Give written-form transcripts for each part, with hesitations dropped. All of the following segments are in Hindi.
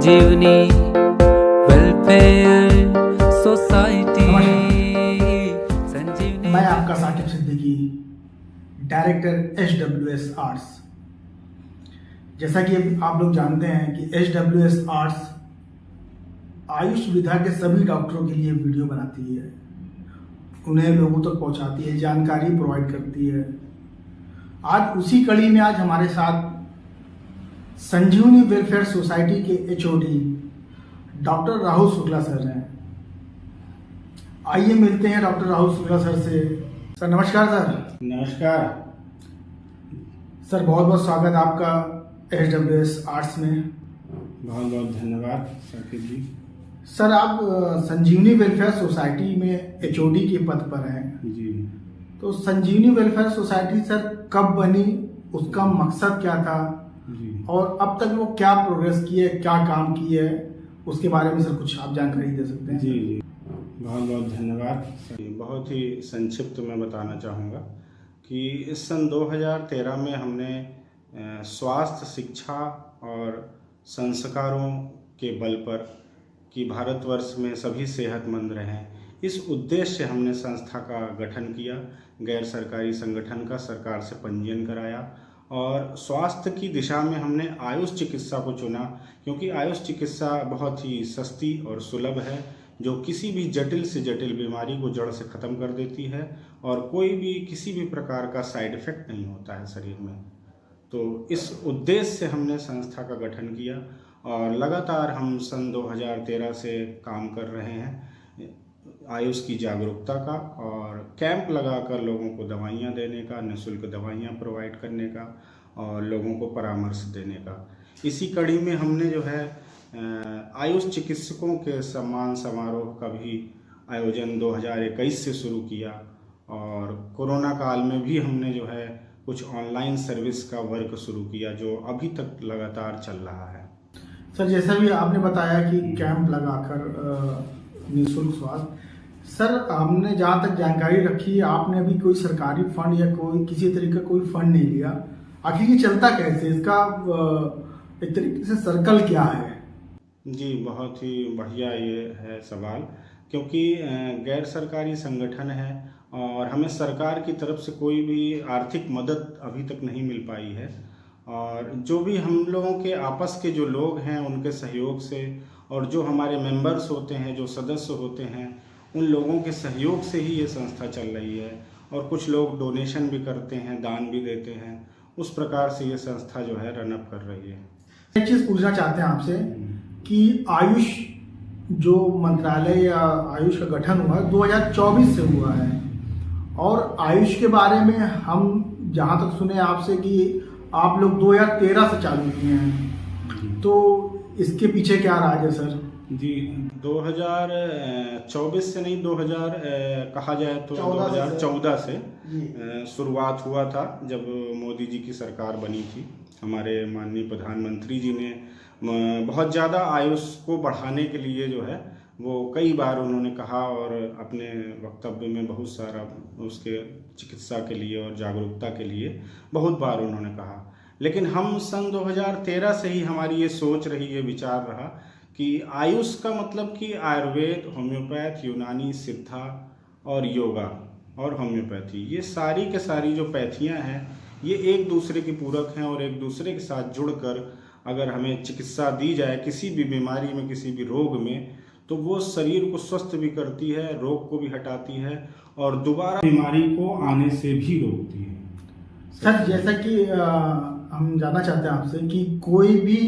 संजीवनी वेलफेयर सोसाइटी। संजीवनी। मैं आपका Saqib Siddiqui, director HWS arts. जैसा कि आप लोग जानते हैं कि HWS आर्ट्स आयुष विधा के सभी डॉक्टरों के लिए वीडियो बनाती है, उन्हें लोगों तक पहुंचाती है, जानकारी प्रोवाइड करती है। आज उसी कड़ी में आज हमारे साथ संजीवनी वेलफेयर सोसाइटी के HOD doctor Rahul Shukla sir हैं। आइए मिलते हैं डॉक्टर राहुल शुक्ला सर से। सर नमस्कार। सर नमस्कार सर, बहुत बहुत स्वागत आपका HWS आर्ट्स में। बहुत बहुत धन्यवाद साकिब जी। सर आप संजीवनी वेलफेयर सोसाइटी में HOD के पद पर हैं। जी, तो संजीवनी वेलफेयर सोसाइटी सर कब बनी, उसका मकसद क्या था जी। और अब तक वो क्या प्रोग्रेस की है, क्या काम की है, उसके बारे में सर कुछ आप जानकारी दे सकते हैं? जी जी, बहुत बहुत धन्यवाद। बहुत ही संक्षिप्त में बताना चाहूँगा कि इस सन 2013 में हमने स्वास्थ्य, शिक्षा और संस्कारों के बल पर कि भारतवर्ष में सभी सेहतमंद रहें, इस उद्देश्य से हमने संस्था का गठन किया। गैर सरकारी संगठन का सरकार से पंजीयन कराया और स्वास्थ्य की दिशा में हमने आयुष चिकित्सा को चुना, क्योंकि आयुष चिकित्सा बहुत ही सस्ती और सुलभ है, जो किसी भी जटिल से जटिल बीमारी को जड़ से ख़त्म कर देती है और कोई भी किसी भी प्रकार का साइड इफ़ेक्ट नहीं होता है शरीर में। तो इस उद्देश्य से हमने संस्था का गठन किया और लगातार हम सन 2013 से काम कर रहे हैं आयुष की जागरूकता का, और कैंप लगाकर लोगों को दवाइयाँ देने का, निःशुल्क दवाइयाँ प्रोवाइड करने का और लोगों को परामर्श देने का। इसी कड़ी में हमने जो है आयुष चिकित्सकों के सम्मान समारोह का भी आयोजन 2021 से शुरू किया और कोरोना काल में भी हमने जो है कुछ ऑनलाइन सर्विस का वर्क शुरू किया, जो अभी तक लगातार चल रहा है। सर जैसा भी आपने बताया कि कैंप लगाकर निःशुल्क स्वास्थ्य, सर हमने जहाँ तक जानकारी रखी आपने अभी कोई सरकारी फंड या कोई किसी तरीके का कोई फंड नहीं लिया। आखिर ये चलता कैसे, इसका एक तरीके से सर्कल क्या है? जी, बहुत ही बढ़िया ये है सवाल, क्योंकि गैर सरकारी संगठन है और हमें सरकार की तरफ से कोई भी आर्थिक मदद अभी तक नहीं मिल पाई है। और जो भी हम लोगों के आपस के जो लोग हैं उनके सहयोग से, और जो हमारे मेंबर्स होते हैं, जो सदस्य होते हैं, उन लोगों के सहयोग से ही ये संस्था चल रही है। और कुछ लोग डोनेशन भी करते हैं, दान भी देते हैं। उस प्रकार से ये संस्था जो है रनअप कर रही है। एक चीज़ पूछना चाहते हैं आपसे कि आयुष जो मंत्रालय या आयुष का गठन हुआ 2024 से हुआ है, और आयुष के बारे में हम जहाँ तक सुने आपसे कि आप लोग 2013 से चालू किए हैं, तो इसके पीछे क्या राज है सर? जी, 2024 से नहीं, 2000 कहा जाए तो 2014 से शुरुआत हुआ था, जब मोदी जी की सरकार बनी थी। हमारे माननीय प्रधानमंत्री जी ने बहुत ज़्यादा आयुष को बढ़ाने के लिए जो है वो कई बार उन्होंने कहा और अपने वक्तव्य में बहुत सारा उसके चिकित्सा के लिए और जागरूकता के लिए बहुत बार उन्होंने कहा। लेकिन हम सन 2013 से ही हमारी ये सोच रही, ये विचार रहा कि आयुष का मतलब कि आयुर्वेद, होम्योपैथ, यूनानी, सिद्धा और योगा और होम्योपैथी, ये सारी के सारी जो पैथियाँ हैं ये एक दूसरे की पूरक हैं और एक दूसरे के साथ जुड़कर अगर हमें चिकित्सा दी जाए किसी भी बीमारी में, किसी भी रोग में, तो वो शरीर को स्वस्थ भी करती है, रोग को भी हटाती है और दोबारा बीमारी को आने से भी रोकती है। सर जैसा कि हम जानना चाहते हैं आपसे कि कोई भी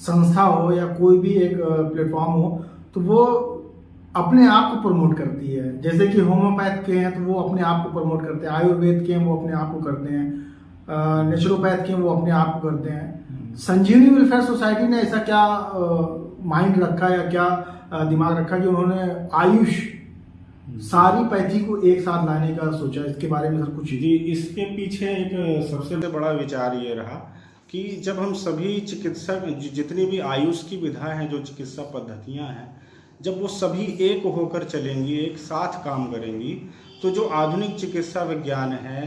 संस्था हो या कोई भी एक प्लेटफॉर्म हो तो वो अपने आप को प्रमोट करती है। जैसे कि होम्योपैथ के हैं तो वो अपने आप को प्रमोट करते हैं, आयुर्वेद के हैं वो अपने आप को करते हैं, नेचुरोपैथ के हैं वो अपने आप को करते हैं। संजीवनी वेलफेयर सोसाइटी ने ऐसा क्या माइंड रखा या क्या दिमाग रखा कि उन्होंने आयुष सारी पैथी को एक साथ लाने का सोचा? इसके बारे में सर कुछ? जी, इसके पीछे एक सबसे बड़ा विचार ये रहा कि जब हम सभी चिकित्सक, जितनी भी आयुष की विधा हैं, जो चिकित्सा पद्धतियां हैं, जब वो सभी एक होकर चलेंगी, एक साथ काम करेंगी, तो जो आधुनिक चिकित्सा विज्ञान है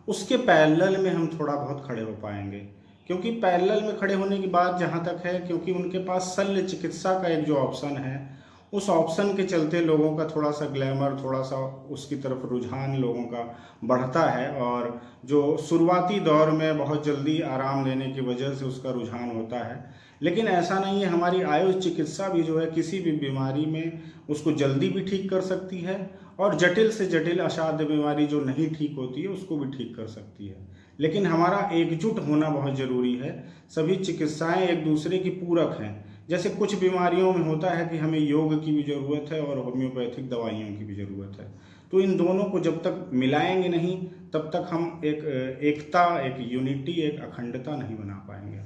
उसके पैरेलल में हम थोड़ा बहुत खड़े हो पाएंगे। क्योंकि पैरेलल में खड़े होने की बात जहाँ तक है, क्योंकि उनके पास शल्य चिकित्सा का एक जो ऑप्शन है, उस ऑप्शन के चलते लोगों का थोड़ा सा ग्लैमर, थोड़ा सा उसकी तरफ रुझान लोगों का बढ़ता है, और जो शुरुआती दौर में बहुत जल्दी आराम लेने की वजह से उसका रुझान होता है। लेकिन ऐसा नहीं है, हमारी आयुष चिकित्सा भी जो है किसी भी बीमारी में उसको जल्दी भी ठीक कर सकती है, और जटिल से जटिल असाध्य बीमारी जो नहीं ठीक होती है उसको भी ठीक कर सकती है। लेकिन हमारा एकजुट होना बहुत ज़रूरी है। सभी चिकित्साएं एक दूसरे की पूरक हैं। जैसे कुछ बीमारियों में होता है कि हमें योग की भी ज़रूरत है और होम्योपैथिक दवाइयों की भी ज़रूरत है, तो इन दोनों को जब तक मिलाएंगे नहीं तब तक हम एक एकता, एक यूनिटी, एक अखंडता नहीं बना पाएंगे।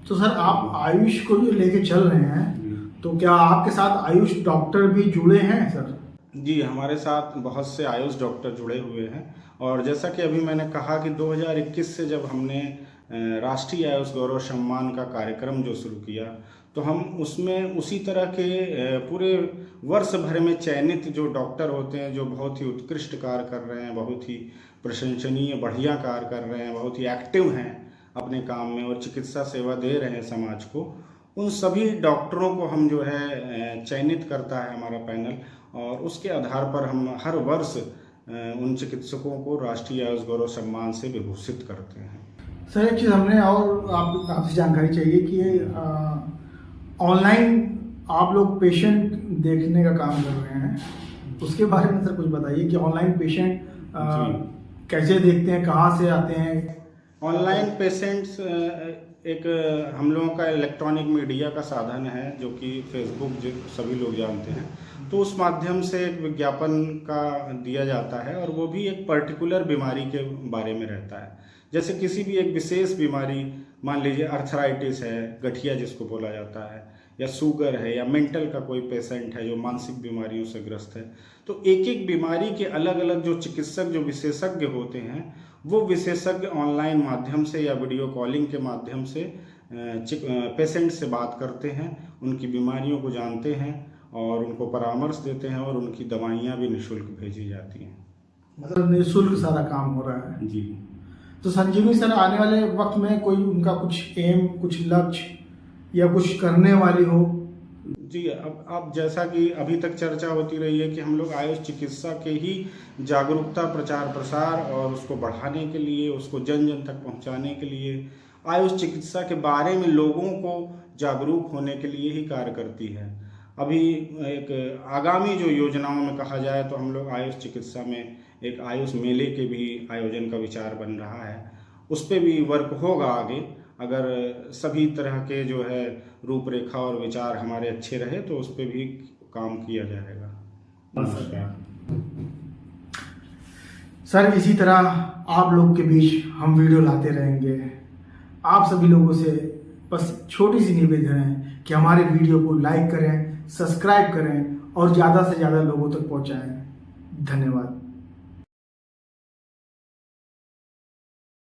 तो सर, आप आयुष को जो लेके चल रहे हैं, तो क्या आपके साथ आयुष डॉक्टर भी जुड़े हैं सर? जी, हमारे साथ बहुत से आयुष डॉक्टर जुड़े हुए हैं, और जैसा कि अभी मैंने कहा कि 2021 से जब हमने राष्ट्रीय आयुष गौरव सम्मान का कार्यक्रम जो शुरू किया, तो हम उसमें उसी तरह के पूरे वर्ष भर में चयनित जो डॉक्टर होते हैं, जो बहुत ही उत्कृष्ट कार्य कर रहे हैं, बहुत ही प्रशंसनीय बढ़िया कार्य कर रहे हैं, बहुत ही एक्टिव हैं अपने काम में और चिकित्सा सेवा दे रहे हैं समाज को, उन सभी डॉक्टरों को हम जो है चयनित करता है हमारा पैनल, और उसके आधार पर हम हर वर्ष उन चिकित्सकों को राष्ट्रीय आयुष गौरव सम्मान से विभूषित करते हैं। सर, एक चीज़ हमने और आपसे जानकारी चाहिए कि ऑनलाइन आप लोग पेशेंट देखने का काम कर रहे हैं, उसके बारे में सर कुछ बताइए कि ऑनलाइन पेशेंट कैसे देखते हैं, कहाँ से आते हैं? ऑनलाइन पेशेंट्स एक हम लोगों का इलेक्ट्रॉनिक मीडिया का साधन है, जो कि फेसबुक जो सभी लोग जानते हैं, तो उस माध्यम से एक विज्ञापन का दिया जाता है, और वो भी एक पर्टिकुलर बीमारी के बारे में रहता है। जैसे किसी भी एक विशेष बीमारी, मान लीजिए अर्थराइटिस है, गठिया जिसको बोला जाता है, या शुगर है, या मेंटल का कोई पेशेंट है जो मानसिक बीमारियों से ग्रस्त है, तो एक एक बीमारी के अलग अलग जो चिकित्सक, जो विशेषज्ञ होते हैं, वो विशेषज्ञ ऑनलाइन माध्यम से या वीडियो कॉलिंग के माध्यम से पेशेंट से बात करते हैं, उनकी बीमारियों को जानते हैं और उनको परामर्श देते हैं, और उनकी दवाइयाँ भी निःशुल्क भेजी जाती हैं। मतलब निःशुल्क सारा काम हो रहा है जी। तो संजीवनी सर, आने वाले वक्त में कोई उनका कुछ एम, कुछ लक्ष्य या कुछ करने वाली हो? जी, अब जैसा कि अभी तक चर्चा होती रही है कि हम लोग आयुष चिकित्सा के ही जागरूकता, प्रचार प्रसार और उसको बढ़ाने के लिए, उसको जन जन तक पहुंचाने के लिए, आयुष चिकित्सा के बारे में लोगों को जागरूक होने के लिए ही कार्य करती है। अभी एक आगामी जो योजनाओं में कहा जाए तो हम लोग आयुष चिकित्सा में एक आयुष मेले के भी आयोजन का विचार बन रहा है, उस पर भी वर्क होगा आगे। अगर सभी तरह के जो है रूपरेखा और विचार हमारे अच्छे रहे तो उस पर भी काम किया जाएगा। नमस्कार सर, इसी तरह आप लोग के बीच हम वीडियो लाते रहेंगे। आप सभी लोगों से बस छोटी सी निवेदन है कि हमारे वीडियो को लाइक करें, सब्सक्राइब करें और ज़्यादा से ज़्यादा लोगों तक पहुंचाएं। धन्यवाद।